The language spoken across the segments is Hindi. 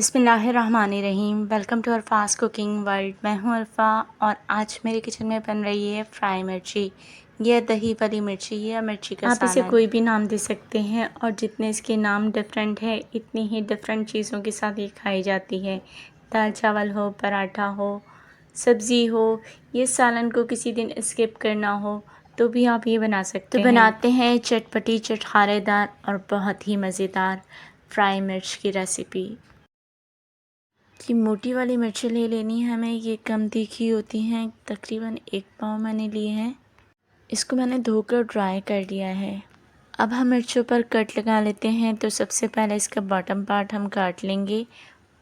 बिस्मिल्लाहिर्रहमानिर्रहीम। Welcome to our fast cooking world. मैं हूं अल्फ़ा और आज मेरे किचन में बन रही है फ्राई मिर्ची। यह दही वाली मिर्ची या मिर्ची का सालन। आप इसे कोई भी नाम दे सकते हैं और जितने इसके नाम डिफरेंट है इतनी ही डिफरेंट चीज़ों के साथ ये खाई जाती है। दाल चावल हो, पराठा हो, सब्ज़ी हो, ये सालन को किसी दिन स्किप करना हो तो भी आप ये बना सकते हैं। तो बनाते हैं चटपटी, चटखारेदार और बहुत ही मज़ेदार फ्राई मिर्च की रेसिपी। कि मोटी वाली मिर्चें ले लेनी है हमें, ये कम तीखी होती हैं। तकरीबन 1 पाव मैंने लिए हैं। इसको मैंने धोकर ड्राई कर लिया है। अब हम मिर्चों पर कट लगा लेते हैं। तो सबसे पहले इसका बॉटम पार्ट हम काट लेंगे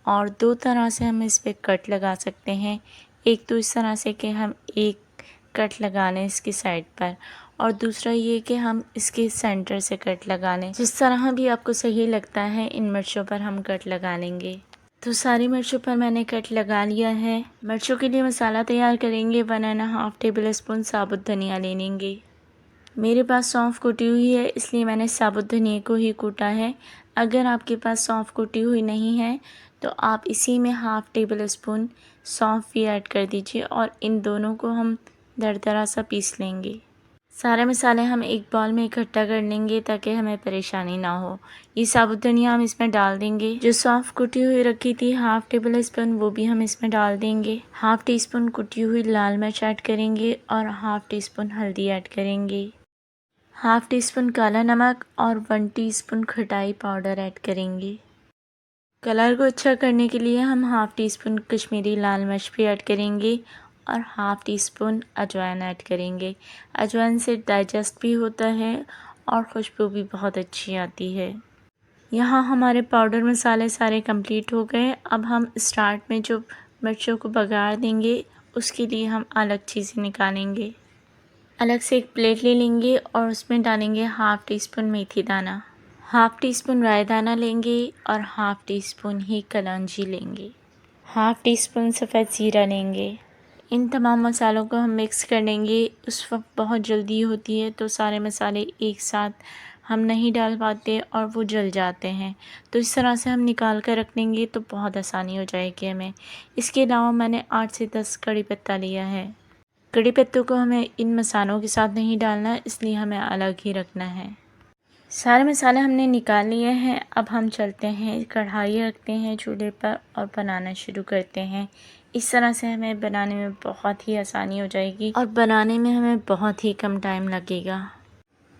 और 2 तरह से हम इस पर कट लगा सकते हैं। एक तो इस तरह से कि हम एक कट लगा लें इसकी साइड पर, और दूसरा ये कि हम इसके सेंटर से कट लगा लें। जिस तरह भी आपको सही लगता है इन मिर्चों पर हम कट लगा लेंगे। तो सारी मिर्चों पर मैंने कट लगा लिया है। मिर्चों के लिए मसाला तैयार करेंगे। 1.5 टेबल स्पून साबुत धनिया ले लेंगे। मेरे पास सौंफ कुटी हुई है इसलिए मैंने साबुत धनिया को ही कूटा है। अगर आपके पास सौंफ कुटी हुई नहीं है तो आप इसी में 1/2 टेबल स्पून सौंफ भी ऐड कर दीजिए और इन दोनों को हम दरदरा सा पीस लेंगे। सारे मसाले हम एक बाउल में इकट्ठा कर लेंगे ताकि हमें परेशानी ना हो। ये साबुत धनिया हम इसमें डाल देंगे। जो सौंफ कुटी हुई रखी थी 1/2 टेबल स्पून, वो भी हम इसमें डाल देंगे। 1/2 टीस्पून कुटी हुई लाल मिर्च ऐड करेंगे और 1/2 टीस्पून हल्दी ऐड करेंगे। 1/2 टीस्पून काला नमक और 1 टीस्पून खटाई पाउडर ऐड करेंगे। कलर को अच्छा करने के लिए हम 1/2 टीस्पून कश्मीरी लाल मिर्च भी ऐड करेंगे और 1/2 टीस्पून अजवाइन ऐड करेंगे। अजवाइन से डाइजेस्ट भी होता है और खुशबू भी बहुत अच्छी आती है। यहाँ हमारे पाउडर मसाले सारे कंप्लीट हो गए। अब हम स्टार्ट में जो मिर्चों को बघार देंगे उसके लिए हम अलग चीज़ें निकालेंगे। अलग से एक प्लेट ले लेंगे और उसमें डालेंगे 1/2 टीस्पून मेथी दाना, 1/2 टीस्पून राई दाना लेंगे और 1/2 टीस्पून ही कलौंजी लेंगे। 1/2 टीस्पून सफ़ेद ज़ीरा लेंगे। इन तमाम मसालों को हम मिक्स कर लेंगे। उस वक्त बहुत जल्दी होती है तो सारे मसाले एक साथ हम नहीं डाल पाते और वो जल जाते हैं, तो इस तरह से हम निकाल कर रख लेंगे तो बहुत आसानी हो जाएगी हमें। इसके अलावा मैंने 8 से 10 कड़ी पत्ता लिया है। कड़ी पत्तों को हमें इन मसालों के साथ नहीं डालना, इसलिए हमें अलग ही रखना है। सारे मसाले हमने निकाल लिए हैं। अब हम चलते हैं, कढ़ाई रखते हैं चूल्हे पर और बनाना शुरू करते हैं। इस तरह से हमें बनाने में बहुत ही आसानी हो जाएगी और बनाने में हमें बहुत ही कम टाइम लगेगा।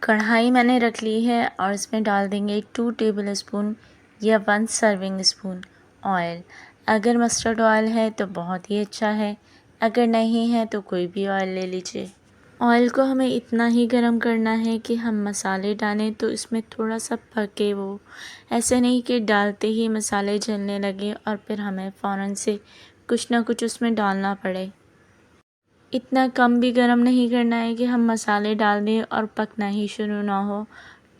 कढ़ाई मैंने रख ली है और इसमें डाल देंगे 2 टेबल स्पून या 1 सर्विंग स्पून ऑयल। अगर मस्टर्ड ऑयल है तो बहुत ही अच्छा है, अगर नहीं है तो कोई भी ऑयल ले लीजिए। ऑयल को हमें इतना ही गर्म करना है कि हम मसाले डालें तो इसमें थोड़ा सा पके वो, ऐसे नहीं कि डालते ही मसाले जलने लगे और फिर हमें फ़ौरन से कुछ ना कुछ उसमें डालना पड़े। इतना कम भी गर्म नहीं करना है कि हम मसाले डाल दें और पकना ही शुरू ना हो,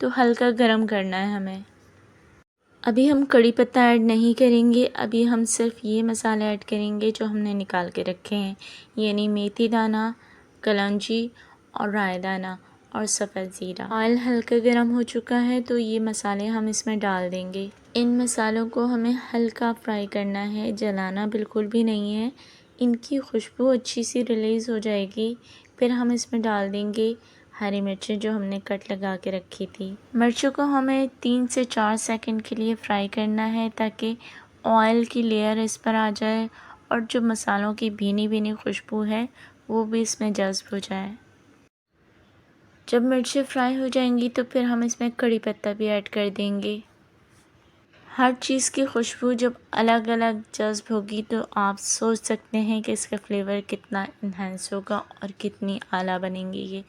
तो हल्का गर्म करना है हमें। अभी हम कड़ी पत्ता ऐड नहीं करेंगे, अभी हम सिर्फ ये मसाले ऐड करेंगे जो हमने निकाल के रखे हैं, यानी मेथी दाना, कलौंजी और राई दाना और सफ़ेद ज़ीरा। ऑयल हल्का गर्म हो चुका है तो ये मसाले हम इसमें डाल देंगे। इन मसालों को हमें हल्का फ्राई करना है, जलाना बिल्कुल भी नहीं है। इनकी खुशबू अच्छी सी रिलीज़ हो जाएगी, फिर हम इसमें डाल देंगे हरी मिर्चें जो हमने कट लगा के रखी थी। मिर्चों को हमें 3 से 4 सेकंड के लिए फ्राई करना है ताकि ऑयल की लेयर इस पर आ जाए और जो मसालों की भीनी भीनी खुशबू है वो भी इसमें जज़्ब हो जाए। जब मिर्चें फ्राई हो जाएंगी तो फिर हम इसमें कड़ी पत्ता भी ऐड कर देंगे। हर चीज़ की खुशबू जब अलग अलग जज़्ब होगी तो आप सोच सकते हैं कि इसका फ्लेवर कितना इन्हेंस होगा और कितनी आला बनेंगी ये।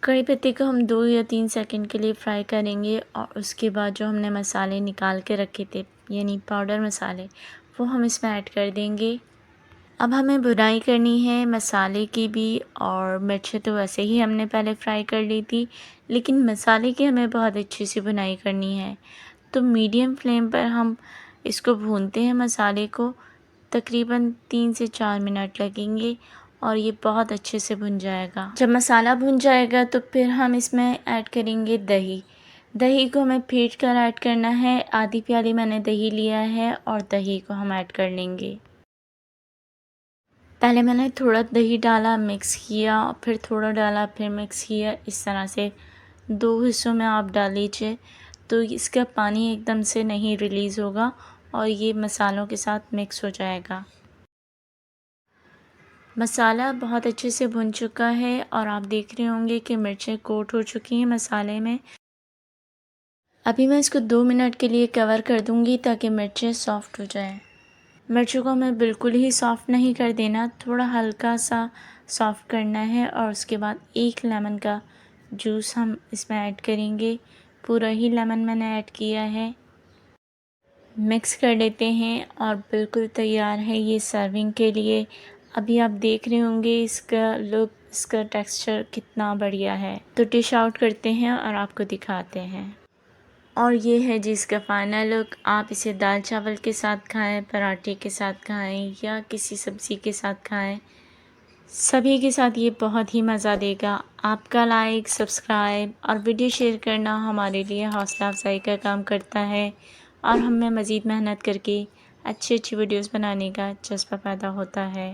कड़ी पत्ते को हम 2 या 3 सेकंड के लिए फ्राई करेंगे और उसके बाद जो हमने मसाले निकाल के रखे थे यानी पाउडर मसाले, वो हम इसमें ऐड कर देंगे। अब हमें भुनाई करनी है मसाले की भी, और मिर्चें तो वैसे ही हमने पहले फ्राई कर ली थी, लेकिन मसाले की हमें बहुत अच्छी सी भुनाई करनी है। तो मीडियम फ्लेम पर हम इसको भूनते हैं मसाले को, तकरीबन 3 से 4 मिनट लगेंगे और ये बहुत अच्छे से भुन जाएगा। जब मसाला भुन जाएगा तो फिर हम इसमें ऐड करेंगे दही। दही को हमें फेंट कर ऐड करना है। आधी प्याली मैंने दही लिया है और दही को हम ऐड कर लेंगे। पहले मैंने थोड़ा दही डाला, मिक्स किया, फिर थोड़ा डाला, फिर मिक्स किया। इस तरह से 2 हिस्सों में आप डाल लीजिए, तो इसका पानी एकदम से नहीं रिलीज़ होगा और ये मसालों के साथ मिक्स हो जाएगा। मसाला बहुत अच्छे से भुन चुका है और आप देख रहे होंगे कि मिर्चें कोट हो चुकी हैं मसाले में। अभी मैं इसको 2 मिनट के लिए कवर कर दूंगी ताकि मिर्चें सॉफ़्ट हो जाएं। मिर्चों को हमें बिल्कुल ही सॉफ़्ट नहीं कर देना, थोड़ा हल्का सा सॉफ़्ट करना है और उसके बाद 1 लेमन का जूस हम इसमें ऐड करेंगे। पूरा ही लेमन मैंने ऐड किया है। मिक्स कर लेते हैं और बिल्कुल तैयार है ये सर्विंग के लिए। अभी आप देख रहे होंगे इसका लुक, इसका टेक्सचर कितना बढ़िया है। तो डिश आउट करते हैं और आपको दिखाते हैं। और ये है जी इसका फ़ाइनल लुक। आप इसे दाल चावल के साथ खाएं, पराठे के साथ खाएं या किसी सब्ज़ी के साथ खाएं, सभी के साथ ये बहुत ही मज़ा देगा। आपका लाइक, सब्सक्राइब और वीडियो शेयर करना हमारे लिए हौसला अफ़ज़ाई का काम करता है और हमें मज़ीद मेहनत करके अच्छी वीडियोस बनाने का जज़्बा पैदा होता है।